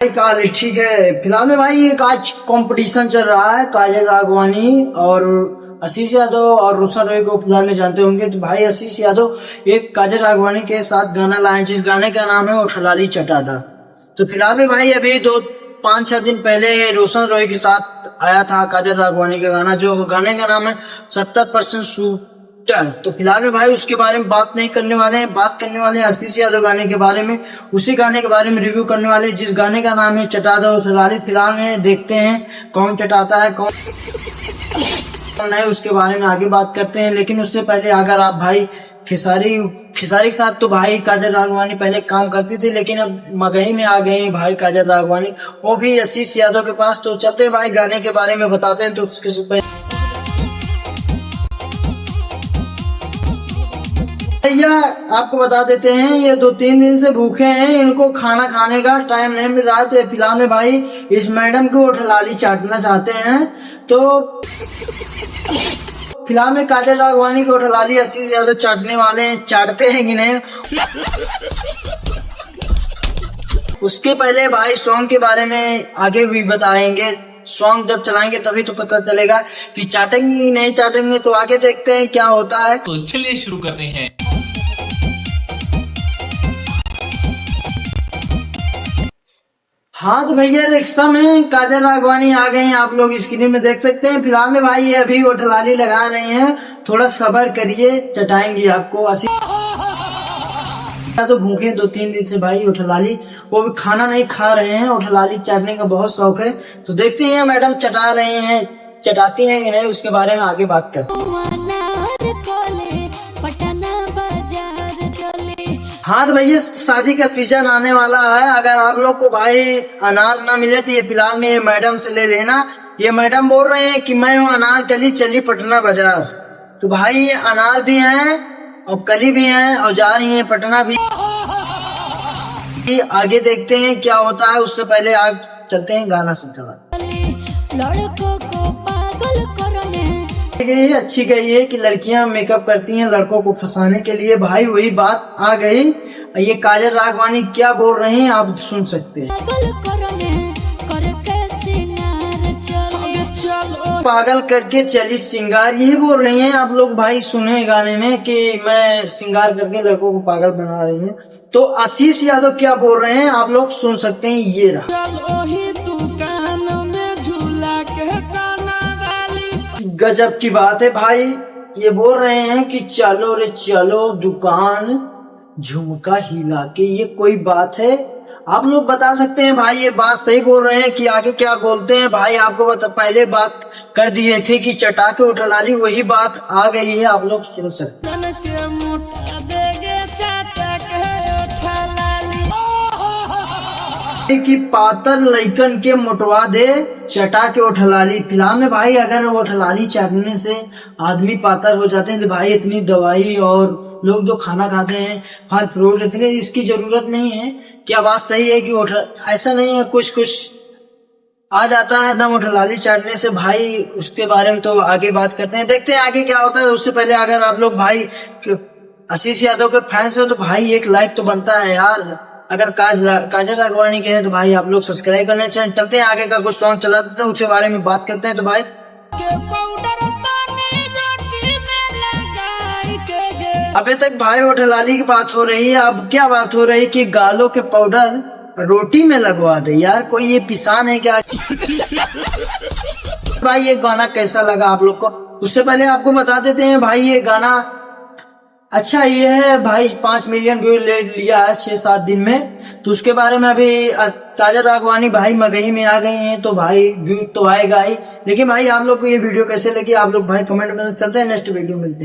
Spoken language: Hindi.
काल ठीक है। फिलहाल में भाई एक आज कंपटीशन चल रहा है, काजल राघवानी और आशीष यादव और रोशन रॉय को फिलहाल में जानते होंगे। तो भाई आशीष यादव एक काजल राघवानी के साथ गाना लाए, जिस गाने का नाम है उठलाली चटादा। तो फिलहाल में भाई अभी 5-6 दिन पहले रोशन रॉय के साथ आया था काजल राघवानी का गाना, जो गाने का नाम है 70% शूटर। तो फिलहाल में भाई उसके बारे में बात नहीं करने वाले हैं, बात करने वाले हैं आशीष यादव गाने के बारे में। उसी गाने के बारे में रिव्यू करने वाले, जिस गाने का नाम है चटादा उठलाली। फिलहाल में देखते हैं कौन चटाता है कौन नहीं, उसके बारे में आगे बात करते हैं। लेकिन उससे पहले अगर आप भाई खेसारी के साथ, तो भाई काजल राघवानी पहले काम करती थी, लेकिन अब मगही में आ गए हैं भाई काजल राघवानी, वो भी आशीष यादव के पास। तो चलते हैं भाई गाने के बारे में बताते हैं। तो उसके भैया आपको बता देते हैं, ये 2-3 दिन से भूखे हैं, इनको खाना खाने का टाइम नहीं मिल रहा है। तो फिलहाल में भाई इस मैडम को उठलाली चाटना चाहते हैं। तो फिलहाल में काजल राघवानी को उठलाली आशीष यादव चाटने वाले हैं, चाटते हैं कि नहीं उसके पहले भाई सॉन्ग के बारे में आगे भी बताएंगे। सॉन्ग जब चलाएंगे तभी तो पता चलेगा कि चाटेंगे कि नहीं चाटेंगे। तो आगे देखते हैं क्या होता है। तो चलिए शुरू करते हैं। हाँ तो भैया रिक्शा में काजल राघवानी आ गए हैं, आप लोग स्क्रीन में देख सकते हैं। फिलहाल में भाई ये अभी उठलाली लगा रहे हैं, थोड़ा सब्र करिए, चटाएंगी आपको। तो भूखे 2-3 दिन से भाई उठलाली, वो भी खाना नहीं खा रहे हैं, उठलाली चाटने का बहुत शौक है। तो देखते हैं मैडम चटा रहे हैं, चटाती हैं कि नहीं, उसके बारे में आगे बात करते हैं। हाँ तो भैया शादी का सीजन आने वाला है, अगर आप लोग को भाई अनार ना मिले तो ये फिलहाल में ये मैडम से ले लेना। ये मैडम बोल रहे हैं कि मैं हूँ अनार कली, चली पटना बाजार। तो भाई ये अनार भी हैं और कली भी हैं और जा रही हैं पटना भी। आगे देखते हैं क्या होता है, उससे पहले आज चलते हैं गाना सुनते हैं। ये अच्छी गई है कि लड़कियां मेकअप करती हैं लड़कों को फंसाने के लिए। भाई वही बात आ गई। ये काजल राघवानी क्या बोल रहे हैं आप सुन सकते हैं। पागल करके चली सिंगार, यही बोल रही हैं आप लोग भाई सुने गाने में कि मैं सिंगार करके लड़कों को पागल बना रही हूँ। तो आशीष यादव क्या बोल रहे हैं आप लोग सुन सकते हैं। ये रहा गजब की बात है भाई, ये बोल रहे हैं कि चलो रे चलो दुकान झुमका हिला के। ये कोई बात है? आप लोग बता सकते हैं भाई ये बात सही बोल रहे हैं कि आगे क्या बोलते हैं। भाई आपको पहले बात कर दिए थे कि चटा के उठलाली, वही बात आ गई है, आप लोग सुन सकते हैं। कि पातर लइकन के मोटवा दे चटा के उठलाली। फिलहाल में भाई अगर उठलाली चाटने से आदमी पातर हो जाते हैं तो भाई इतनी दवाई और लोग जो खाना खाते हैं फल फ्रूट, इतने इसकी जरूरत नहीं है। क्या बात सही है कि ऐसा नहीं है, कुछ आ जाता है दम उठलाली चाटने से भाई। उसके बारे में तो आगे बात करते हैं, देखते हैं आगे क्या होता है। उससे पहले अगर आप लोग भाई आशीष यादव के फैंस हो तो भाई एक लाइक तो बनता है यार। अगर काजल राघवानी के हैं तो भाई आप लोग सब्सक्राइब कर लें। चलते हैं आगे का कुछ सॉन्ग चला देते हैं, उसके बारे में बात करते हैं। तो भाई अभी तक भाई उठलाली की बात हो रही है, अब क्या बात हो रही है कि गालों के पाउडर रोटी में लगवा दे। यार कोई ये पिसान है क्या भाई? ये गाना कैसा लगा आप लोग को? उससे पहले आपको बता देते हैं भाई ये गाना अच्छा ये है भाई, 5 मिलियन व्यू ले लिया है 6-7 दिन में। तो उसके बारे में अभी काजल राघवानी भाई मगही में आ गई हैं, तो भाई व्यू तो आएगा ही। लेकिन भाई आप लोग को ये वीडियो कैसे लगी आप लोग भाई कमेंट में। चलते हैं नेक्स्ट वीडियो मिलते हैं।